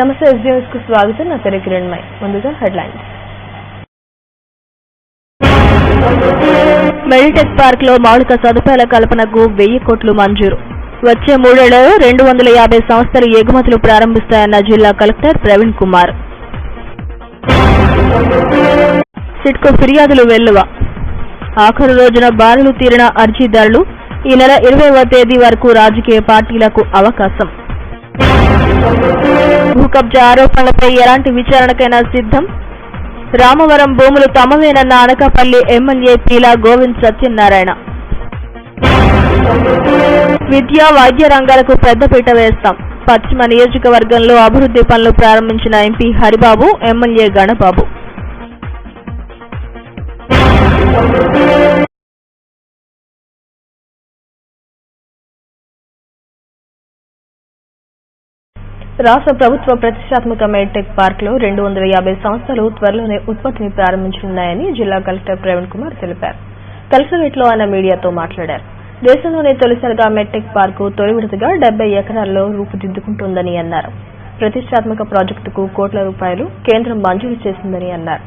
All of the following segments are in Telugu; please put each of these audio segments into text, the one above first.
నమస్తే ఎస్‌న్యూస్ కు స్వాగతం. నా పేరు కిరణ్మయ్. ముందుగా హెడ్లైన్స్. మెడిటెక్ పార్క్ లో మౌలిక సదుపాయాల కల్పనకు 1000 కోట్లు మంజూరు. వచ్చే 3 ఏళ్లలో 250 సంస్థలు ఎగుమతులు ప్రారంభిస్తాయన్న జిల్లా కలెక్టర్ ప్రవీణ్ కుమార్. సిట్కు ఫిర్యాదులు వెల్లువ. ఆఖరు రోజున బారులు తీరిన అర్జీదారులు ఈ నెల 20వ తేదీ వరకు రాజకీయ పార్టీలకు అవకాశం. భూ కబ్జా ఆరోపణలపై ఎలాంటి విచారణకైనా సిద్ధం. రామవరం భూములు తమవేనన్న అనకాపల్లి ఎమ్మెల్యే పీలా గోవింద్ సత్యనారాయణ. విద్యా వైద్య రంగాలకు పెద్దపీట వేస్తాం. పశ్చిమ నియోజకవర్గంలో అభివృద్ధి పనులు ప్రారంభించిన ఎంపీ హరిబాబు, ఎమ్మెల్యే గణబాబు. రాష్ట్ర ప్రభుత్వ ప్రతిష్టాత్మక మెడిటెక్ పార్క్ లో 250 సంస్థలు త్వరలోనే ఉత్పత్తిని ప్రారంభించనున్నాయని జిల్లా కలెక్టర్ ప్రవీణ్ కుమార్ తెలిపారు. కలెక్టరేట్ లో ఆయన మీడియాతో మాట్లాడారు. దేశంలోనే తొలిసారిగా మెడిటెక్ పార్కు తొలి విడతగా 70 ఎకరాల్లో రూపుదిద్దుకుంటుందని అన్నారు. ప్రతిష్టాత్మక ప్రాజెక్టుకు కోట్ల రూపాయలు కేంద్రం మంజూరు చేసిందని అన్నారు.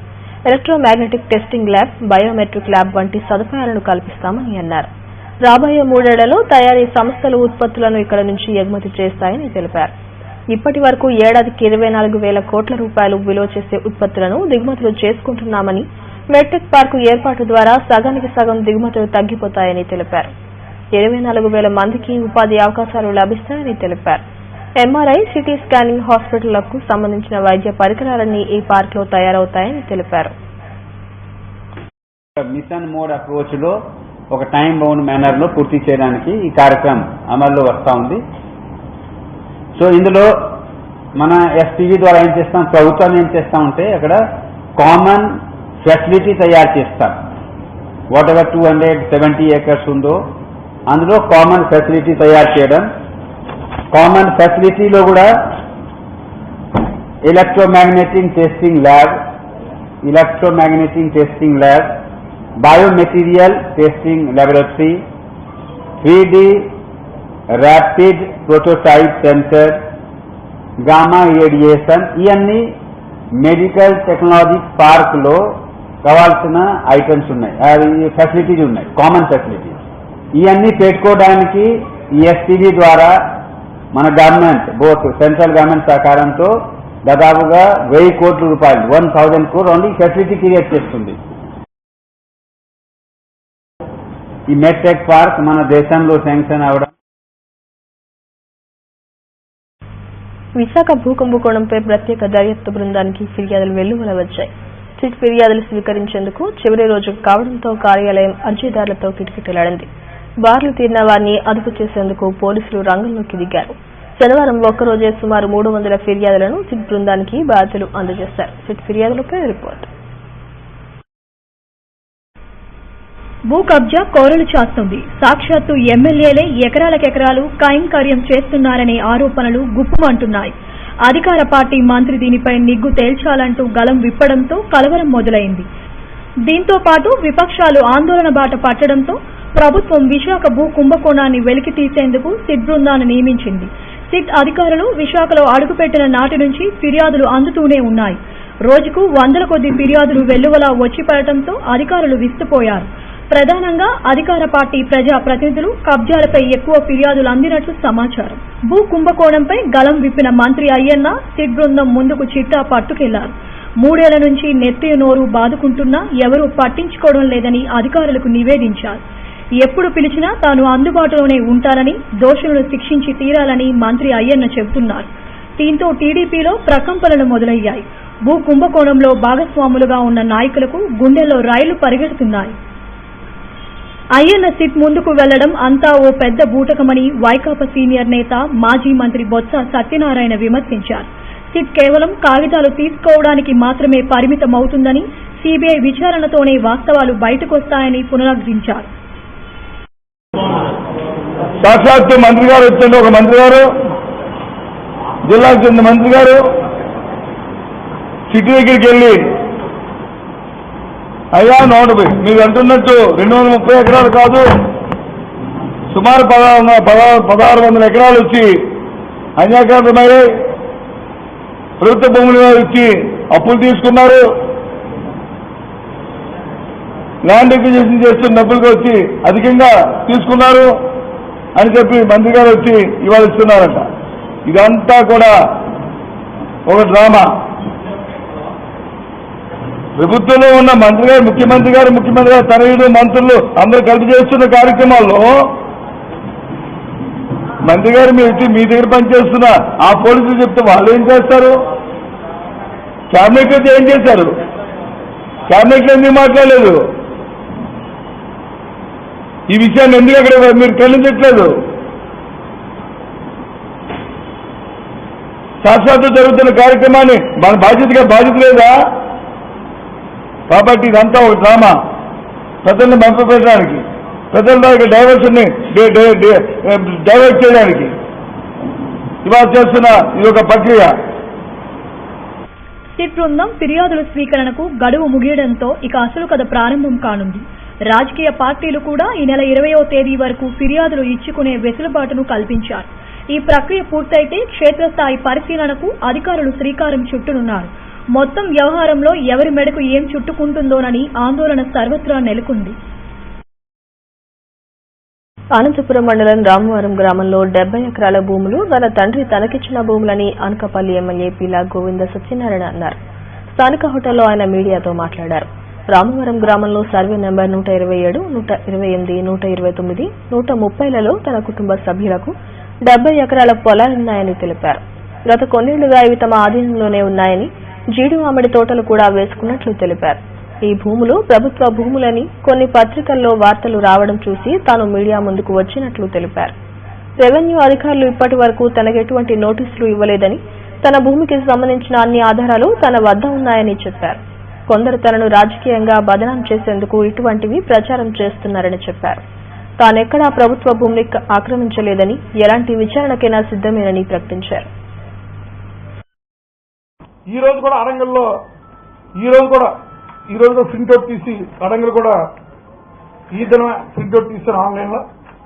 Electromagnetic testing lab, biometric lab వంటి సదుపాయాలను కల్పిస్తామని అన్నారు. రాబోయే 3 ఏళ్లలో తయారీ సంస్థలు ఉత్పత్తులను ఇక్కడ నుంచి ఎగుమతి చేస్తాయని తెలిపారు. ఇప్పటి వరకు ఏడాదికి 24,000 కోట్ల రూపాయలు విలువ చేసే ఉత్పత్తులను దిగుమతులు చేసుకుంటున్నామని, మెడిటెక్ పార్కు ఏర్పాటు ద్వారా సగానికి సగం దిగుమతులు తగ్గిపోతాయని తెలిపారు. 24,000 మందికి ఉపాధి అవకాశాలు లభిస్తాయని తెలిపారు. ఎంఆర్ఐ, సిటీ స్కానింగ్ హాస్పిటళ్లకు సంబంధించిన వైద్య పరికరాలన్నీ ఈ పార్క్ లో తయారవుతాయని తెలిపారు. మిషన్ మోడ్ అప్రోచ్ లో ఒక టైం బౌండ్ మేనర్ లో పూర్తి చేయడానికి ఈ కార్యక్రమం అమల్లో వస్తా ఉంది. సో ఇందులో మన ఎస్టీవీ ద్వారా ఏం చేస్తాం, ప్రభుత్వం ఏం చేస్తామంటే అక్కడ కామన్ ఫెసిలిటీ తయారు చేస్తాం. వాట్ ఎవర్ 270 ఏకర్స్ ఉందో అందులో కామన్ ఫెసిలిటీ తయారు చేయడం. కామన్ ఫెసిలిటీలో కూడా electromagnetic testing lab, biomaterial testing laboratory, 3D rapid prototype centre, gamma radiation, ఇవన్నీ మెడికల్ టెక్నాలజీ పార్క్ లో కావాల్సిన ఐటమ్స్ ఉన్నాయి, ఫెసిలిటీస్ ఉన్నాయి, కామన్ ఫెసిలిటీస్. ఇవన్నీ పెట్టుకోవడానికి ఈ ఎస్టీడీ ద్వారా మన గవర్నమెంట్, బోత్ సెంట్రల్ గవర్నమెంట్ సహకారంతో దాదాపుగా 1000 కోట్ల రూపాయలు, 1000 crore ఓన్లీ ఫెసిలిటీ క్రియేట్ చేస్తుంది. ఈ మెడ్టెక్ పార్క్ మన దేశంలో శాంక్షన్ అవడం. విశాఖ భూకుంభకోణంపై ప్రత్యేక దర్యాప్తు బృందానికి ఫిర్యాదులు వెల్లువల వచ్చాయి. సిట్ ఫిర్యాదులు స్వీకరించేందుకు చివరి రోజు కావడంతో కార్యాలయం అర్జీదారులతో కిటకిటలాడింది. బార్లు తీరిన వారిని అదుపు చేసేందుకు పోలీసులు రంగంలోకి దిగారు. శనివారం ఒక్కరోజే సుమారు 300 ఫిర్యాదులను సిట్ బృందానికి బాధితులు అందజేశారు. సిట్ ఫిర్యాదులపై రిపోర్ట్. భూ కబ్జా కోరలు చాస్తుంది. సాక్షాత్తు ఎమ్మెల్యేలే ఎకరాలకెకరాలు కైంకర్యం చేస్తున్నారనే ఆరోపణలు గుప్పుమంటున్నాయి. అధికార పార్టీ మంత్రి దీనిపై నిగ్గు తేల్చాలంటూ గలం విప్పడంతో కలవరం మొదలైంది. దీంతో పాటు విపక్షాలు ఆందోళన బాట పట్టడంతో ప్రభుత్వం విశాఖ భూ కుంభకోణాన్ని వెలికి తీసేందుకు సిట్ బృందాన్ని నియమించింది. సిట్ అధికారులు విశాఖలో అడుగుపెట్టిన నాటి నుంచి ఫిర్యాదులు అందుతూనే ఉన్నాయి. రోజుకు 100 కొద్ది ఫిర్యాదులు వెల్లువలా వచ్చిపడటంతో అధికారులు విస్తుపోయారు. ప్రధానంగా అధికార పార్టీ ప్రజా ప్రతినిధులు కబ్జాలపై ఎక్కువ ఫిర్యాదులు అందినట్లు సమాచారం. భూ కుంభకోణంపై గలం విప్పిన మంత్రి అయ్యన్న సిట్ బృందం ముందుకు చిట్టా పట్టుకెళ్లారు. 3 ఏళ్ల నుంచి నెత్తి నోరు బాదుకుంటున్నా ఎవరూ పట్టించుకోవడం లేదని అధికారులకు నివేదించారు. ఎప్పుడు పిలిచినా తాను అందుబాటులోనే ఉంటారని, దోషులను శిక్షించి తీరాలని మంత్రి అయ్యన్న చెబుతున్నారు. దీంతో టీడీపీలో ప్రకంపనలు మొదలయ్యాయి. భూ కుంభకోణంలో భాగస్వాములుగా ఉన్న నాయకులకు గుండెల్లో రైళ్లు పరిగెడుతున్నాయి. అయ్యన్న సిట్ ముందుకు వెళ్లడం అంతా ఓ పెద్ద బూటకమని వైకాపా సీనియర్ నేత, మాజీ మంత్రి బొత్స సత్యనారాయణ విమర్శించారు. సిట్ కేవలం కాగితాలు తీసుకోవడానికి మాత్రమే పరిమితమవుతుందని, సీబీఐ విచారణతోనే వాస్తవాలు బయటకొస్తాయని పునరుద్ధరించారు. సాక్షాత్తు మంత్రి గారు వచ్చింది, ఒక మంత్రి గారు, జిల్లాకు చెందిన మంత్రి గారు సిటీ దగ్గరికి వెళ్ళి, అయ్యా మీరు అంటున్నట్టు 230 ఎకరాలు కాదు, సుమారు 1600 ఎకరాలు వచ్చి అన్యాక్రాంతమయ్యాయి. ప్రభుత్వ భూములు ఇచ్చి అప్పులు తీసుకున్నారు. ల్యాండ్ ఎక్విజిషన్ చేస్తున్న డబ్బులకు వచ్చి అధికంగా తీసుకున్నారు అని చెప్పి మంత్రి గారు వచ్చి ఇవాళ ఇస్తున్నారంట. ఇదంతా కూడా ఒక డ్రామా. ప్రభుత్వంలో ఉన్న మంత్రి గారు ముఖ్యమంత్రి గారు తనయుడు మంత్రులు అందరూ కలిపి చేస్తున్న కార్యక్రమాల్లో మంత్రి గారు మీ దగ్గర పనిచేస్తున్న ఆ పోలీసులు చెప్తే వాళ్ళు ఏం చేస్తారు? క్యాబినెట్ ఏం చేశారు? క్యాబినెట్ లో ఎందుకు మాట్లాడలేదు? ఈ విషయాన్ని ఎందుకు అక్కడ మీరు ఖండించట్లేదు? శాశ్వత జరుగుతున్న కార్యక్రమాన్ని మన బాధ్యత లేదా? కాబట్టి ఇదంతా ఒక డ్రామా, ప్రజల్ని పంపబెట్టడానికి, ప్రజల డైవర్షన్ ని డైవర్ట్ చేయడానికి ఇవాళ చేస్తున్న ఇది ఒక ప్రక్రియ. సిట్ బృందం ఫిర్యాదుల స్వీకరణకు గడువు ముగియడంతో ఇక అసలు కథ ప్రారంభం కానుంది. రాజకీయ పార్టీలు కూడా ఈ నెల 20వ తేదీ వరకు ఫిర్యాదులు ఇచ్చుకునే వెసులుబాటును కల్పించారు. ఈ ప్రక్రియ పూర్తయితే క్షేత్రస్థాయి పరిశీలనకు అధికారులు శ్రీకారం చుట్టనున్నారు. మొత్తం వ్యవహారంలో ఎవరి మెడకు ఏం చుట్టుకుంటుందోనని ఆందోళన సర్వత్రా నెలకొంది. అనంతపురం మండలం రామవరం గ్రామంలో 70 ఎకరాల భూములు తన తండ్రి తనకిచ్చిన భూములని అనకాపల్లి ఎమ్మెల్యే పీలా గోవింద సత్యనారాయణ అన్నారు. స్థానిక హోటల్లో ఆయన మీడియాతో మాట్లాడారు. రామవరం గ్రామంలో సర్వే నెంబర్ 127, 128, 129, 130లలో తన కుటుంబ సభ్యులకు 70 ఎకరాల పొలాలున్నాయని తెలిపారు. గత కొన్నేళ్లుగా ఇవి తమ ఆధీనంలోనే ఉన్నాయని, జీడి మామిడి తోటలు కూడా వేసుకున్నట్లు తెలిపారు. ఈ భూములు ప్రభుత్వ భూములని కొన్ని పత్రికల్లో వార్తలు రావడం చూసి తాను మీడియా ముందుకు వచ్చినట్లు తెలిపారు. రెవెన్యూ అధికారులు ఇప్పటి వరకు తనకెటువంటి నోటీసులు ఇవ్వలేదని, తన భూమికి సంబంధించిన అన్ని ఆధారాలు తన వద్ద ఉన్నాయని చెప్పారు. కొందరు తనను రాజకీయంగా బదనాం చేసేందుకు ఇటువంటివి ప్రచారం చేస్తున్నారని చెప్పారు. తానెక్కడా ప్రభుత్వ భూమిని ఆక్రమించలేదని, ఎలాంటి విచారణకైనా సిద్దమేనని ప్రకటించారు. ఈ రోజు కూడా అరంగల్లో ఈ రోజు ప్రింట్అవుట్ తీసి అడంగల్ కూడా ఈ దిన ప్రింట్అవుట్ తీసిన ఆన్లైన్ లో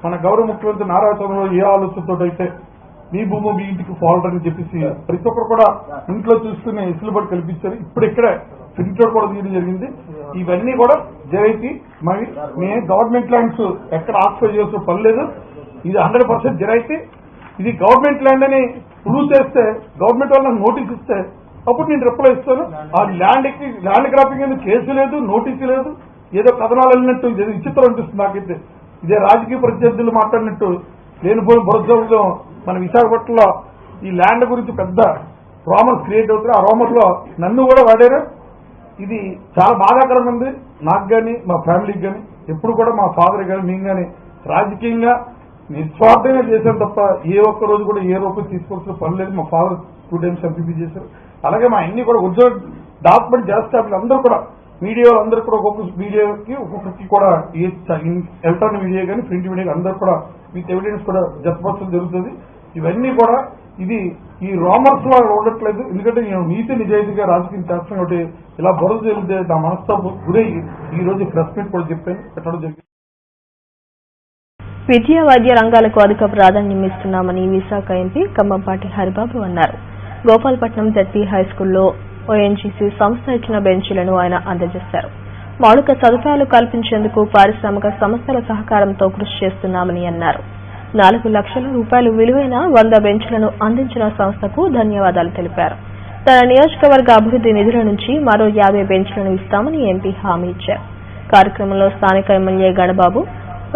మన గౌరవ ముఖ్యమంత్రి నారా చంద్రబాబు ఏ ఆలోచనతో అయితే మీ భూమి మీ ఇంటికి ఫాల్ట్ అని చెప్పేసి ప్రతి ఒక్కరు కూడా ఇంట్లో చూసుకునే వెసులుబాటు కల్పించారు. ఇప్పుడు ఇక్కడే ప్రింట్అవుట్ కూడా తీయడం జరిగింది. ఇవన్నీ కూడా జరైతే మరి మే గవర్నమెంట్ ల్యాండ్స్ ఎక్కడ ఆక్యుపై చేసే పని లేదు. ఇది 100% జరైతే ఇది గవర్నమెంట్ ల్యాండ్ అని ప్రూవ్ చేస్తే, గవర్నమెంట్ వాళ్ళకి నోటీస్ ఇస్తే అప్పుడు నేను రిప్లై ఇస్తాను. ఆ ల్యాండ్ గ్రాపింగ్ అనేది కేసు లేదు, నోటీసు లేదు, ఏదో కథనాలు వెళ్ళినట్టు ఇది విచిత్రం అనిపిస్తుంది నాకైతే. ఇదే రాజకీయ ప్రత్యర్థులు మాట్లాడినట్టు లేనిపోయిన బురదలో మన విశాఖపట్నంలో ఈ ల్యాండ్ గురించి పెద్ద రామర్స్ క్రియేట్ అవుతారు. ఆ రామర్స్ లో నన్ను కూడా వాడారు. ఇది చాలా బాధాకరంగా ఉంది నాకు కానీ మా ఫ్యామిలీకి కానీ. ఎప్పుడు కూడా మా ఫాదర్ కానీ మేము కానీ రాజకీయంగా నిస్వార్థంగా చేశాను తప్ప ఏ ఒక్క రోజు కూడా ఏ రూపాయి తీసుకోవాల్సిన పని లేదు. మా ఫాదర్ 2 times ఎంపీపీ చేశారు. అలాగే మా అన్ని కూడా ఉద్యోగ డాక్యుమెంట్ చేస్తారు. అందరూ కూడా మీడియా అందరూ కూడా ఒక్కొక్క మీడియాకి ఒక్కొక్కరికి కూడా ఎలక్ట్రానిక్ మీడియా కానీ ప్రింట్ మీడియా అందరూ కూడా విత్ ఎవిడెన్స్ కూడా జతపరచడం జరుగుతుంది. ఇవన్నీ కూడా ఇది ఈ రామర్స్ లో ఉండట్లేదు. ఎందుకంటే నేను నీతి నిజాయితీగా రాజకీయం చేస్తాను కాబట్టి ఇలా బురద జరిగితే నా మనస్తాపు గురై ఈ రోజు ప్రెస్ మీట్ కూడా చెప్పాను పెట్టడం జరిగింది. విద్యా వైద్య రంగాలకు అధిక ప్రాధాన్యం ఇస్తున్నామని విశాఖ ఎంపీ కమ్మంపాటి హరిబాబు అన్నారు. గోపాలపట్నం జెడ్పీ హైస్కూల్లో ఓఎన్జీసీ సంస్థ ఇచ్చిన బెంచీలను ఆయన అందజేశారు. మౌలిక సదుపాయాలు కల్పించేందుకు పారిశ్రామిక సంస్థల సహకారంతో కృషి చేస్తున్నామని అన్నారు. 4 లక్షల రూపాయలు విలువైన 100 బెంచ్లను అందించిన సంస్థకు ధన్యవాదాలు తెలిపారు. తన నియోజకవర్గ అభివృద్ది నిధుల నుంచి మరో 50 బెంచ్లను ఇస్తామని ఎంపీ హామీ ఇచ్చారు. కార్యక్రమంలో స్థానిక ఎమ్మెల్యే గణబాబు,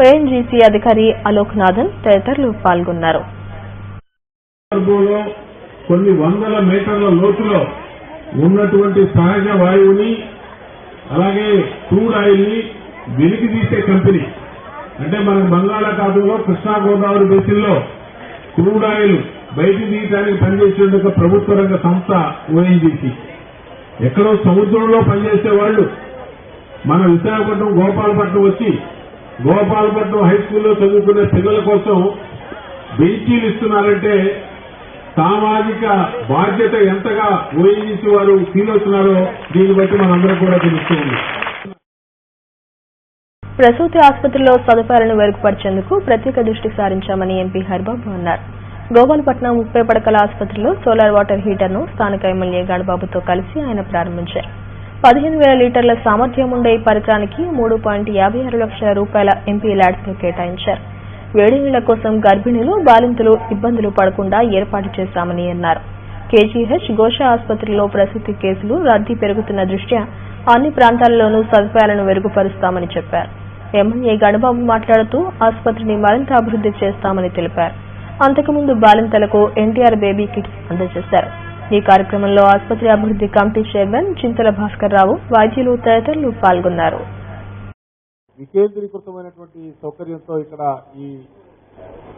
ఓఎన్జీసీ అధికారి అలోక్ నాథన్ తదితరులు పాల్గొన్నారు. కొన్ని వందల మీటర్ల లోతులో ఉన్నటువంటి సహజ వాయువుని అలాగే క్రూడ్ ఆయిల్ ని వెలికి తీసే కంపెనీ అంటే మనకు బంగాళాఖాతంలో కృష్ణా గోదావరి బేసిన్లో క్రూడ్ ఆయిల్ బయటికి తీయడానికి పనిచేసే ఒక ప్రభుత్వ రంగ సంస్థ ఓఎన్జీసీ. ఎక్కడో సముద్రంలో పనిచేసే వాళ్ళు మన విశాఖపట్నం గోపాలపట్నం వచ్చి గోపాలపట్నం హై స్కూల్లో చదువుకునే పిల్లల కోసం బెంచీలు ఇస్తున్నారంటే సామాజిక బాధ్యత ఎంతగా ఓఎన్జీసీ వారు ఫీల్ అవుతున్నారో దీన్ని బట్టి మనందరం కూడా తెలుస్తుంది. ప్రసూతి ఆసుపత్రిలో సదుపాయాలను మెరుగుపరిచేందుకు ప్రత్యేక దృష్టి సారించామని ఎంపీ హరిబాబు అన్నారు. గోపాలపట్నం 30 పడకల ఆసుపత్రిలో సోలార్ వాటర్ హీటర్ ను స్థానిక ఎమ్మెల్యే గణబాబుతో కలిసి ఆయన ప్రారంభించారు. 15,000 లీటర్ల సామర్థ్యం ఉండే ఈ పరికరానికి 3.56 లక్షల రూపాయల ఎంపీ ల్యాడ్స్ ను కేటాయించారు. వేడి నీళ్ల కోసం గర్భిణులు, బాలింతలు ఇబ్బందులు పడకుండా ఏర్పాటు చేశామని అన్నారు. కేజీహెచ్ గోషా ఆసుపత్రిలో ప్రసూతి కేసులు రద్దీ పెరుగుతున్న దృష్ట్యా అన్ని ప్రాంతాల్లోనూ సదుపాయాలను మెరుగుపరుస్తామని చెప్పారు. ఎమ్మెల్యే గణబాబు మాట్లాడుతూ ఆసుపత్రిని మరింత అభివృద్ధి చేస్తామని తెలిపారు. అంతకుముందు బాలింతలకు ఎన్టీఆర్ బేబీ కిట్స్ అందజేశారు. ఈ కార్యక్రమంలో ఆసుపత్రి అభివృద్ధి కమిటీ చైర్మన్ చింతల భాస్కర్ రావు, వైద్యులు తదితరులు పాల్గొన్నారు. వికేంద్రీకృతమైనటువంటి సౌకర్యంతో ఇక్కడ ఈ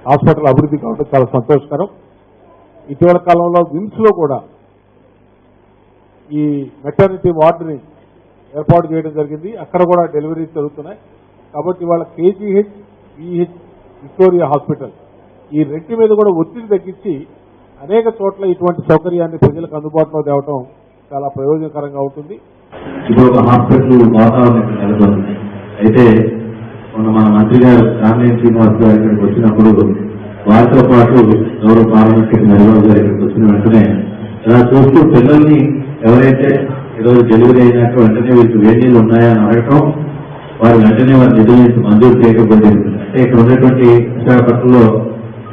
హాస్పిటల్ అభివృద్ధి కావడం చాలా సంతోషకరం. ఇటీవల కాలంలో విమ్స్ లో కూడా ఈ మెటర్నిటీ వార్డుని ఏర్పాటు చేయడం జరిగింది. అక్కడ కూడా డెలివరీస్ జరుగుతున్నాయి. కాబట్టి వాళ్ళ కేజీహెచ్, విహెచ్, విక్టోరియా హాస్పిటల్ ఈ రెంటి మీద కూడా ఒత్తిడి తగ్గించి అనేక చోట్ల ఇటువంటి సౌకర్యాన్ని ప్రజలకు అందుబాటులో తేవడం చాలా ప్రయోజనకరంగా ఉంటుంది. ఇప్పుడు ఒక హాస్పిటల్ వాతావరణం నెలకొంది. అయితే మొన్న మన మంత్రి గారు కామినేని శ్రీనివాస్ గారు ఇక్కడికి వచ్చినప్పుడు వారితో పాటు గౌరవ పార్లమెంట్ నిర్వాహకులు గారు ఇక్కడికి వచ్చిన వెంటనే ఇలా చూస్తూ పిల్లల్ని ఎవరైతే ఈరోజు డెలివరీ అయినాక వెంటనే వీరికి వేడీలు ఉన్నాయా అని అడగటం, వారు వెంటనే వారి నిధుల నుంచి మంజూరు చేయకపోయింది. అంటే ఇక్కడ ఉన్నటువంటి విశాఖపట్నంలో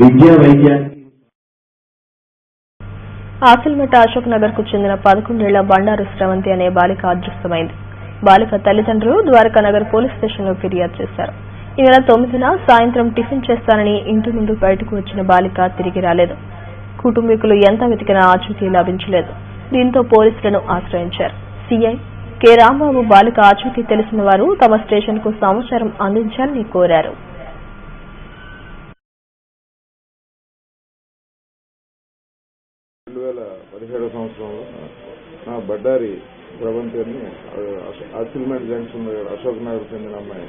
విద్యా వైద్యానికి ఆసిల్మెట అశోక్ నగర్ కు చెందిన 11 ఏళ్ల బండారు స్రవంతి అనే బాలిక అదృష్టమైంది. బాలిక తల్లిదండ్రులు ద్వారకా నగర్ పోలీస్ స్టేషన్లో ఫిర్యాదు చేశారు. ఈ నెల 9న సాయంత్రం టిఫిన్ చేస్తానని ఇంటి నుండి బయటకు వచ్చిన బాలిక తిరిగి రాలేదు. కుటుంబీకులు ఎంత వెతికినా ఆచూకీ లభించలేదు. దీంతో పోలీసులను ఆశ్రయించారు. సీఐ కె రాంబాబు బాలిక ఆచూకీ తెలిసిన వారు తమ స్టేషన్ కు సమాచారం అందించాలని కోరారు. 2017 సంవత్సరంలో నా బడ్డారి స్రవంతి అని ఆసిల్మెంట్ జంక్షన్ అశోక్ నగర్ చెందిన అమ్మాయి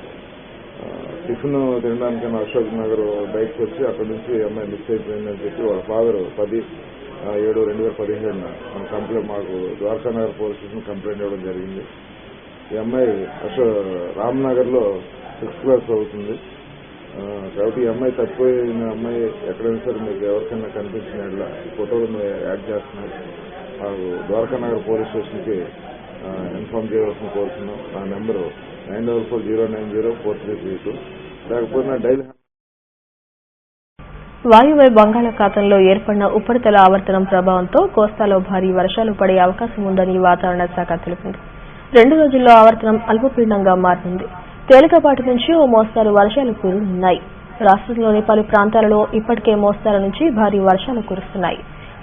టిఫిన్ తినడానికైనా అశోక్ నగర్ బైక్ వచ్చి అక్కడి నుంచి అమ్మాయి మిస్ అయిపోయిందని చెప్పి వాళ్ళ ఫాదర్ 10/7/2017 కంప్లైంట్ మాకు Dwaraka Nagar police station complaint ఇవ్వడం జరిగింది. ఈ అమ్మాయి రామ్నగర్ లో 6th క్లాస్ చదువుతుంది. కాబట్టి ఈ అమ్మాయి తప్పిపోయిన అమ్మాయి ఎక్కడైనా సరే మీకు ఎవరికైనా కనిపించిన ఫోటోలు యాడ్ చేస్తున్నారు. మాకు ద్వారకా నగర్ పోలీస్ స్టేషన్ కి ఇన్ఫార్మ్ చేయవలసిన కోరుతున్నాం. నా నెంబరు 9440904332. లేకపోతే డైలీ వాయువ్య బంగాళాఖాతంలో ఏర్పడిన ఉపరితల ఆవర్తనం ప్రభావంతో కోస్తాలో భారీ వర్షాలు పడే అవకాశం ఉందని వాతావరణ శాఖ తెలిపింది. 2 రోజుల్లో ఆవర్తనం అల్పపీడనంగా మారనుంది. తేలికపాటి నుంచి ఓ మోస్తారు వర్షాలు కురుస్తున్నాయి. రాష్ట్రంలోని పలు ప్రాంతాలలో ఇప్పటికే మోస్తారు నుంచి భారీ వర్షాలు కురుస్తున్నాయి.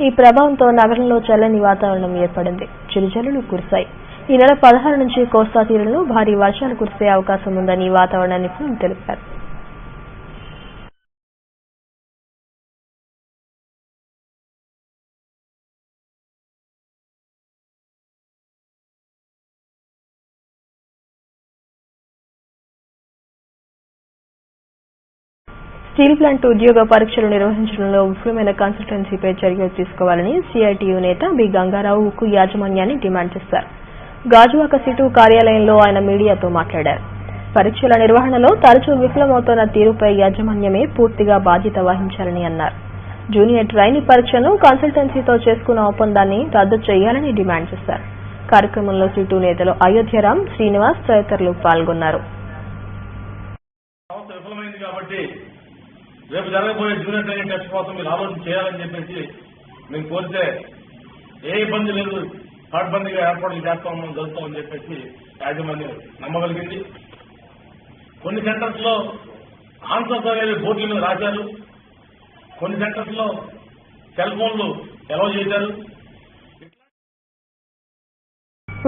ఈ ప్రభావంతో నగరంలో చల్లని వాతావరణం ఏర్పడింది. చిరుజల్లులు కురిశాయి. ఈ నెల 16 నుంచి కోస్తా తీరంలో భారీ వర్షాలు కురిసే అవకాశం ఉందని వాతావరణ నిపుణులు తెలిపారు. స్టీల్ ప్లాంట్ ఉద్యోగ పరీక్షలు నిర్వహించడంలో విఫలమైన కన్సల్టెన్సీపై చర్యలు తీసుకోవాలని సీఐటీయూ నేత బి గంగారావు ఉక్కు యాజమాన్యాన్ని డిమాండ్ చేశారు. గాజువాక సిటు కార్యాలయంలో ఆయన మీడియాతో మాట్లాడారు. పరీక్షల నిర్వహణలో తరచూ విఫలమవుతున్న తీరుపై యాజమాన్యమే పూర్తిగా బాధ్యత వహించాలని అన్నారు. జూనియర్ ట్రైనీ పరీక్షను కన్సల్టెన్సీతో చేసుకున్న ఒప్పందాన్ని రద్దు చేయాలని డిమాండ్ చేశారు. కార్యక్రమంలో సిటు నేతలు అయోధ్యరామ్, శ్రీనివాస్ తదితరులు పాల్గొన్నారు. రేపు జరగబోయే జూనియర్ ట్రైనింగ్ టెస్ట్ కోసం మీరు ఆలోచన చేయాలని చెప్పేసి మేము కోరితే ఏ ఇబ్బంది లేదు, పడ్బందీగా ఏర్పాట్లు చేస్తామని జరుగుతామని చెప్పేసి యాజమాన్యం నమ్మగలిగింది. కొన్ని సెంటర్స్ లో ఆన్సర్స్ అనేవి బోర్డుల మీద రాశారు. కొన్ని సెంటర్స్ లో సెల్ ఫోన్లు అలౌ చేశారు.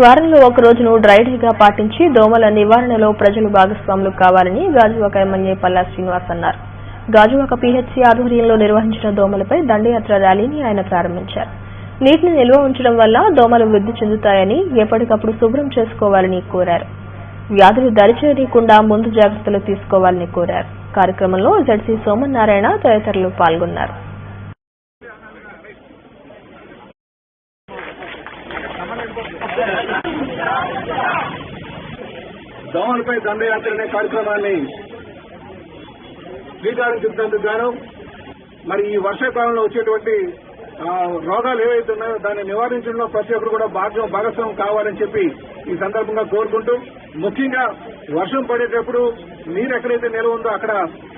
వారంలో ఒక రోజును డ్రైడేగా పాటించి దోమల నివారణలో ప్రజలు భాగస్వాములు కావాలని గాజువాక ఎమ్మెల్యే పల్లా శ్రీనివాస్ అన్నారు. గాజువాక పీహెచ్సీ ఆధ్వర్యంలో నిర్వహించిన దోమలపై దండయాత్ర ర్యాలీని ఆయన ప్రారంభించారు. నీటిని నిల్వ ఉంచడం వల్ల దోమలు వృద్ధి చెందుతాయని, ఎప్పటికప్పుడు శుభ్రం చేసుకోవాలని కోరారు. వ్యాధులు దరిచేరకుండా ముందు జాగ్రత్తలు తీసుకోవాలని కోరారు. కార్యక్రమంలో జడ్సీ సోమనారాయణ తదితరులు పాల్గొన్నారు. దోమలపై దండయాత్ర అనే కార్యక్రమాన్ని శ్రీకారం చుట్టేందుకు గాను మరి ఈ వర్షాకాలంలో వచ్చేటువంటి రోగాలు ఏవైతే ఉన్నాయో దాన్ని నివారించడంలో ప్రతి ఒక్కరు కూడా భాగస్వామ్యం కావాలని చెప్పి ఈ సందర్భంగా కోరుకుంటూ, ముఖ్యంగా వర్షం పడేటప్పుడు నీరు ఎక్కడైతే నిల్వ ఉందో అక్కడ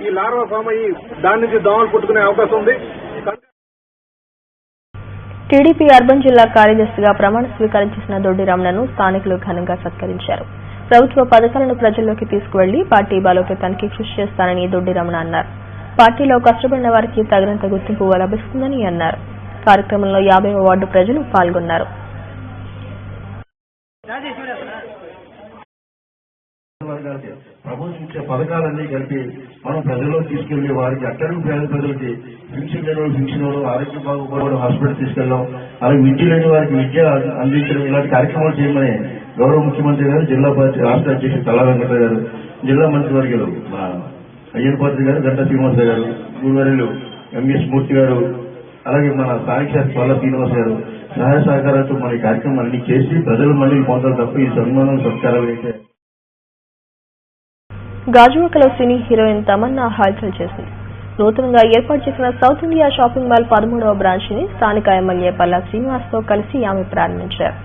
ఈ లార్వా ఫామ్ అయ్యి దాని నుంచి దోమలు పుట్టుకునే అవకాశం ఉంది. టీడీపీ అర్బన్ జిల్లా కార్యదర్శిగా ప్రమాణ స్వీకారం చేసిన దొడ్డి రమణను స్థానికులు ఘనంగా సత్కరించారు. ప్రభుత్వ పథకాలను ప్రజల్లోకి తీసుకువెళ్లి పార్టీ బలోపేతానికి కృషి చేస్తానని దొడ్డి రమణ అన్నారు. పార్టీలో కష్టపడిన వారికి తగినంత గుర్తింపు లభిస్తుందని అన్నారు. కార్యక్రమంలో 50వ వార్డు ప్రజలు పాల్గొన్నారు. ప్రభుత్వం ఇచ్చే పథకాలన్నీ కలిపి మనం ప్రజల్లో తీసుకెళ్లి వారికి అక్కడికి పేద ప్రజలకి పింఛన్ లేని వాళ్ళు పింఛన్ ఇవ్వడం, ఆరోగ్యం బాగుపడడం, హాస్పిటల్ తీసుకెళ్లడం, అలాగే విద్య లేని వారికి విద్య అందించడం, ఇలాంటి కార్యక్రమాలు చేయమని గౌరవ ముఖ్యమంత్రి గారు, జిల్లా రాష్ట్ర అధ్యక్షుడు తలా వెంకట గారు, జిల్లా మంత్రివర్యులు మన అయ్యనపాత్రి గారు, గంటా శ్రీనివాసరావు గారు, గురువర్యులు ఎంఎస్ మూర్తి గారు, అలాగే మన స్థానిక శాస్త్రి పల్ల శ్రీనివాస్ గారు సహాయ సహకారాలతో మన ఈ కార్యక్రమాలన్నీ చేసి ప్రజలు మళ్ళీ పొందాలి తప్ప ఈ సన్మానం సత్కారాలు అయితే. గాజువాకలో సినీ హీరోయిన్ తమన్నా హల్చల్ చేసింది. నూతనంగా ఏర్పాటు చేసిన సౌత్ ఇండియా షాపింగ్ మాల్ 13వ బ్రాంచ్ ని స్థానిక ఎమ్మెల్యే పల్లా శ్రీనివాస్ తో కలిసి ఆమె ప్రారంభించారు.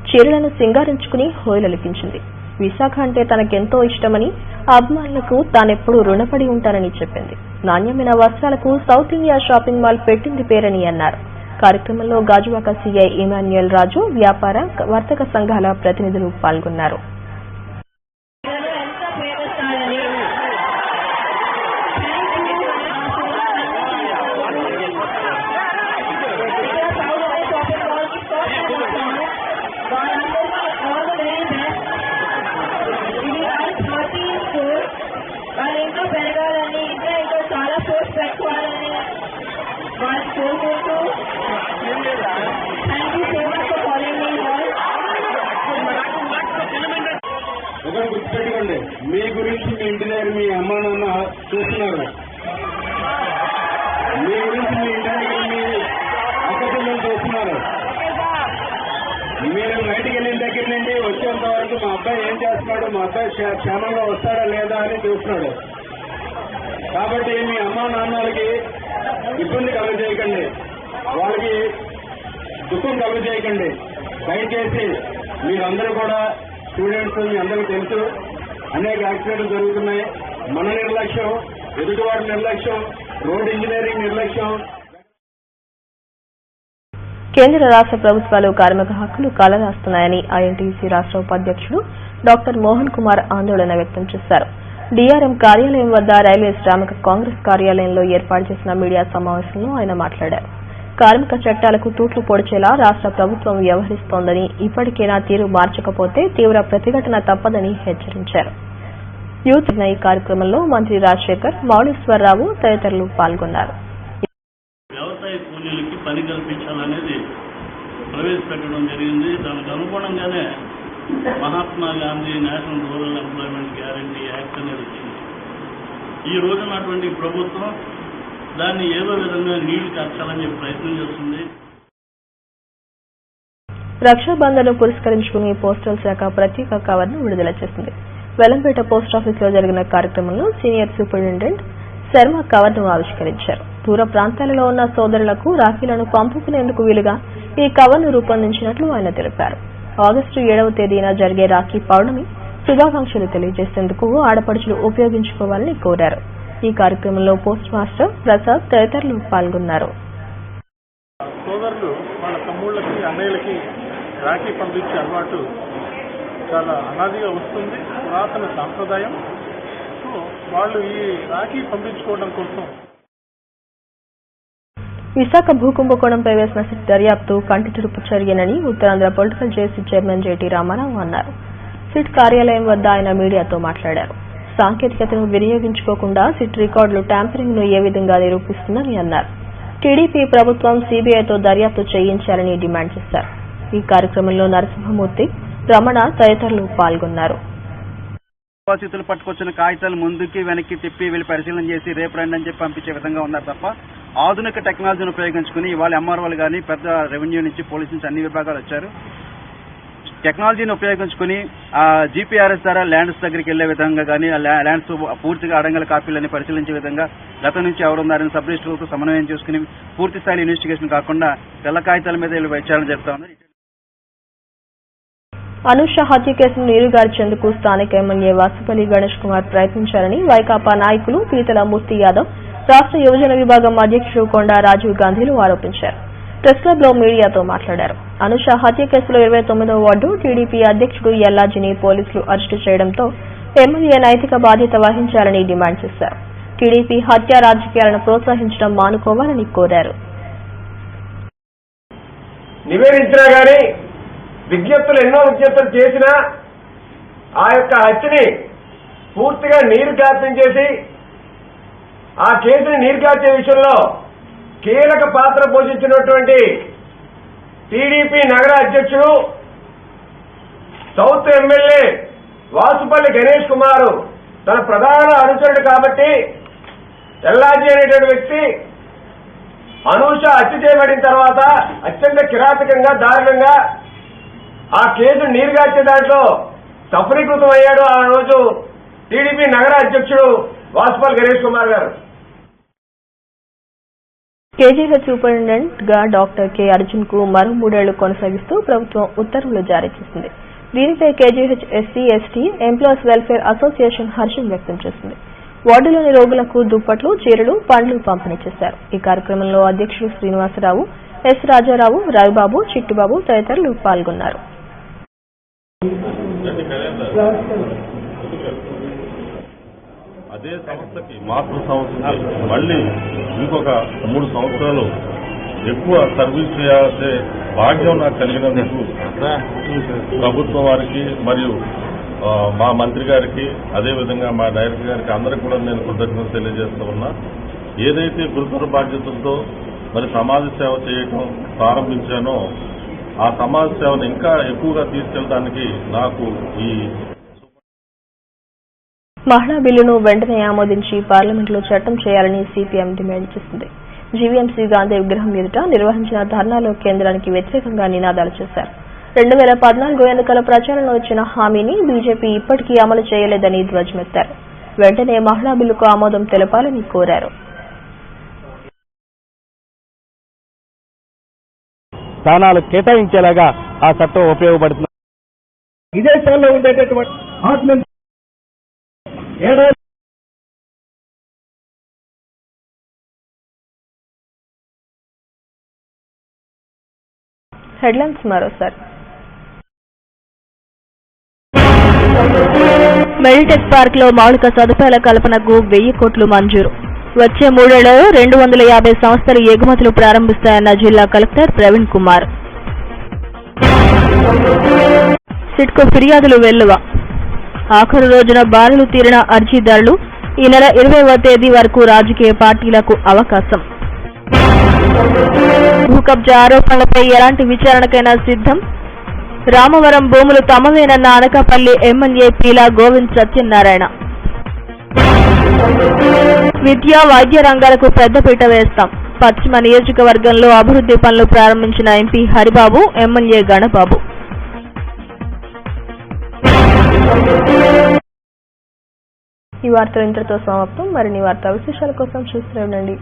చీరలను సింగారించుకుని హోయలలిపించింది. విశాఖ అంటే తనకెంతో ఇష్టమని, అభిమానులకు తానెప్పుడూ రుణపడి ఉంటానని చెప్పింది. నాణ్యమైన వస్త్రాలకు సౌత్ ఇండియా షాపింగ్ మాల్ పెట్టింది పేరని అన్నారు. కార్యక్రమంలో గాజువాక సీఐ ఇమాన్యుయల్ రాజు, వ్యాపార వర్తక సంఘాల ప్రతినిధులు పాల్గొన్నారు. ఒకరు గుర్తుపెట్టుకోండి, మీ గురించి మీ ఇంటి దగ్గర మీ అమ్మా నాన్న చూస్తున్నారు. మీ గురించి మీ ఇంటి దగ్గర మీ అక్క పిల్లలు చూస్తున్నారు. మీరు బయటికి వెళ్ళిన దగ్గర నుండి వచ్చేంత వరకు మా అబ్బాయి ఏం చేస్తున్నాడు, మా అబ్బాయి క్షేమంగా వస్తాడా లేదా అని చూస్తున్నాడు. కాబట్టి మీ అమ్మా నాన్నలకి ఇబ్బంది కలుగజేయకండి, వాళ్ళకి దుఃఖం కలుగజేయకండి. దయచేసి మీరందరూ కూడా స్టూడెంట్స్, మీ అందరికీ తెలుసు అనేక యాక్సిడెంట్లు జరుగుతున్నాయి. మన నిర్లక్ష్యం, ఎదుటివారి నిర్లక్ష్యం, రోడ్ ఇంజనీరింగ్ నిర్లక్ష్యం. కేంద్ర రాష్ట్ర ప్రభుత్వాలు కార్మిక హక్కులు కాలరాస్తున్నాయని ఐఎన్టీయూసీ రాష్ట్ర ఉపాధ్యక్షుడు డాక్టర్ మోహన్ కుమార్ ఆందోళన వ్యక్తం చేశారు. డీఆర్ఎం కార్యాలయం వద్ద రైల్వే శ్రామిక కాంగ్రెస్ కార్యాలయంలో ఏర్పాటు చేసిన మీడియా సమావేశంలో ఆయన మాట్లాడారు. కార్మిక చట్టాలకు తూట్లు పొడిచేలా రాష్ట్ర ప్రభుత్వం వ్యవహరిస్తోందని, ఇప్పటికైనా తీరు మార్చకపోతే తీవ్ర ప్రతిఘటన తప్పదని హెచ్చరించారు. యూత్ ఈ కార్యక్రమంలో మంత్రి రాజశేఖర్, మౌళేశ్వరరావు తదితరులు పాల్గొన్నారు. వ్యవసాయ కూలీలకి పని కల్పించాలనేది ప్రవేశపెట్టడం జరిగింది. దానికి అనుగుణంగానే Mahatma Gandhi national rural employment guarantee act అనేది వచ్చింది. ఈ రోజునటువంటి ప్రభుత్వం దాన్ని ఏదో విధంగా నీళ్లు కట్టాలని చెప్పి ప్రయత్నం చేస్తుంది. రక్షాబంధన్ పురస్కరించుకుని పోస్టల్ శాఖ ప్రత్యేక కవర్ను విడుదల చేసింది. వెల్లంపేట పోస్టాఫీసులో జరిగిన కార్యక్రమంలో సీనియర్ సూపరింటెండెంట్ శర్మ కవర్ను ఆవిష్కరించారు. దూర ప్రాంతాలలో ఉన్న సోదరులకు రాఖీలను పంపుకునేందుకు వీలుగా ఈ కవర్ను రూపొందించినట్లు ఆయన తెలిపారు. ఆగస్టు 7వ తేదీన జరిగే రాఖీ పౌర్ణమి శుభాకాంక్షలు తెలియజేసేందుకు ఆడపడుచులు ఉపయోగించుకోవాలని కోరారు. ఈ కార్యక్రమంలో పోస్ట్ మాస్టర్ ప్రసాద్ తదితరులు పాల్గొన్నారు. సోదరులు వాళ్ళ తమ్ముళ్ళకి, అన్నయ్యలకి రాఖీ పంపించే అలవాటు చాలా అనాదిగా వస్తుంది, పురాతన సాంప్రదాయం. సో వాళ్ళు ఈ రాఖీ పంపించుకోవడం కోసం విశాఖ భూకుంభకోణంపై వేసిన సిట్ దర్యాప్తు కంటితుడుపు చర్యనని Uttarandhra political JC chairman JT Ramarao అన్నారు. సిట్ కార్యాలయం వద్ద ఆయన మీడియాతో మాట్లాడారు. సాంకేతికతను వినియోగించుకోకుండా సిట్ రికార్డులు ట్యాంపరింగ్ ను ఏ విధంగా నిరూపిస్తుందని అన్నారు. టీడీపీ ప్రభుత్వం సీబీఐతో దర్యాప్తు చేయించాలని డిమాండ్ చేశారు. ఈ కార్యక్రమంలో నరసింహమూర్తి, రమణ తదితరులు పాల్గొన్నారు. నిర్వాసితులు పట్టుకొచ్చిన కాగితాలు ముందుకి వెనక్కి తిప్పి వీళ్ళు పరిశీలన చేసి రేపు రండి అని చెప్పి పంపించే విధంగా ఉన్నారు తప్ప ఆధునిక టెక్నాలజీని ఉపయోగించుకుని ఇవాళ ఎంఆర్ఓలు కానీ పెద్ద రెవెన్యూ నుంచి పోలీసు నుంచి అన్ని విభాగాలు వచ్చారు. టెక్నాలజీని ఉపయోగించుకుని ఆ జీపీఆర్ఎస్ ద్వారా ల్యాండ్స్ దగ్గరికి వెళ్లే విధంగా కానీ ఆ ల్యాండ్స్ పూర్తిగా అడంగల కాపీలని పరిశీలించే విధంగా గతం నుంచి ఎవరున్నారని సబ్ రిజిస్టర్లతో సమన్వయం చేసుకుని పూర్తి స్థాయి ఇన్వెస్టిగేషన్ కాకుండా తెల్ల కాగితాల మీద విచారణ జరుపుతా ఉంది. అనూష హత్య కేసును నీరుగార్చేందుకు స్థానిక ఎమ్మెల్యే వాసుపల్లి గణేష్ కుమార్ ప్రయత్నించారని వైకాపా నాయకులు పీతల మూర్తి యాదవ్ రాష్ట్ర యువజన విభాగం అధ్యక్షుడు కొండా రాజీవ్ గాంధీలు ఆరోపించారు. ప్రెస్ క్లబ్ లో మీడియాతో మాట్లాడారు. అనూష హత్య కేసులో 29వ వార్డు టీడీపీ అధ్యక్షుడు ఎల్లాజిని పోలీసులు అరెస్టు చేయడంతో ఎమ్మెల్యే నైతిక బాధ్యత వహించాలని డిమాండ్ చేశారు. టీడీపీ హత్య రాజకీయాలను ప్రోత్సహించడం మానుకోవాలని కోరారు. నివేదించినా గానీ విజ్ఞప్తులు ఎన్నో విజ్ఞప్తులు చేసినా ఆ యొక్క హత్యని పూర్తిగా నీరు గార్పించేసి ఆ కేసుని నీరుగార్చే విషయంలో కీలక పాత్ర పోషించినటువంటి టీడీపీ నగర అధ్యక్షుడు సౌత్ ఎమ్మెల్యే వాసుపల్లి గణేష్ కుమార్ తన ప్రధాన అనుచరుడు కాబట్టి ఎల్లాజీ అనేటువంటి వ్యక్తి అనూష హత్య చేయబడిన తర్వాత అత్యంత కిరాతకంగా దారుణంగా ఆ కేసును నీరుగార్చే దాంట్లో సఫలీకృతం అయ్యాడు ఆ రోజు టీడీపీ నగర అధ్యక్షుడు వాసుపల్లి గణేష్ కుమార్ గారు. కేజీహెచ్ సూపరింటెండెంట్ గా డాక్టర్ కె అర్జున్ కు మరో 3 ఏళ్లు కొనసాగిస్తూ ప్రభుత్వం ఉత్తర్వులు జారీ చేసింది. దీనిపై KGH SC ST employees welfare association హర్షం వ్యక్తం చేసింది. వార్డులోని రోగులకు దుప్పట్లు, చీరలు, పండ్లు పంపిణీ చేశారు. ఈ కార్యక్రమంలో అధ్యక్షుడు శ్రీనివాసరావు, ఎస్ రాజారావు, రవిబాబు, చిట్టుబాబు తదితరులు పాల్గొన్నారు. అదే సంస్థకి మాతృ సంస్థకి మళ్ళీ ఇంకొక 3 సంవత్సరాలు ఎక్కువ సర్వీస్ చేయాల్సే భాగ్యం నాకు కలిగినందుకు ప్రభుత్వం వారికి మరియు మా మంత్రి గారికి అదేవిధంగా మా డైరెక్టర్ గారికి అందరికీ కూడా నేను కృతజ్ఞతలు తెలియజేస్తూ ఉన్నా. ఏదైతే గురుతర బాధ్యతలతో మరి సమాజ సేవ చేయటం ప్రారంభించానో ఆ సమాజ సేవను ఇంకా ఎక్కువగా తీసుకెళ్ళడానికి నాకు ఈ మహిళా బిల్లును వెంటనే ఆమోదించి పార్లమెంట్లో చట్టం చేయాలని సిపిఎం డిమాండ్ చేసింది. జీవీఎంసీ గాంధీ విగ్రహం ఎదుట నిర్వహించిన ధర్నాలో కేంద్రానికి వ్యతిరేకంగా నినాదాలు చేశారు. 2014 ఎన్నికల ప్రచారంలో ఇచ్చిన హామీని బీజేపీ ఇప్పటికీ అమలు చేయలేదని ధ్వజమెత్తారు. వెంటనే మహిళా బిల్లుకు ఆమోదం తెలపాలని కోరారు. స్థానాలు కేటాయించేలాగా ఆ చట్టం ఉపయోగపడుతుంది. విదేశాల్లో ఉండేటటువంటి హెడ్లైన్స్ మరోసారి. మెడిటెక్ పార్క్ లో మౌలిక సదుపాయాల కల్పనకు 1000 కోట్లు మంజూరు. వచ్చే 3 ఏళ్లలో 250 సంస్థలు ఎగుమతులు ప్రారంభిస్తాయన్న జిల్లా కలెక్టర్ ప్రవీణ్ కుమార్. సిట్కు ఫిర్యాదులు వెల్లువ. ఆఖరు రోజున బారులు తీరిన అర్జీదారులు ఈ నెల 20వ తేదీ వరకు రాజకీయ పార్టీలకు అవకాశం. భూ కబ్జా ఆరోపణలపై ఎలాంటి విచారణకైనా సిద్ధం. రామవరం భూములు తమవేనన్న అనకాపల్లి ఎమ్మెల్యే పీలా గోవింద్ సత్యనారాయణ. విద్యా వైద్య రంగాలకు పెద్దపీట వేస్తాం. పశ్చిమ నియోజకవర్గంలో అభివృద్ధి పనులు ప్రారంభించిన ఎంపీ హరిబాబు, ఎమ్మెల్యే గణబాబు. ఈ వార్తలు ఇంతటితో సమాప్తం. మరిన్ని వార్తా విశేషాల కోసం చూస్తూనే ఉండండి.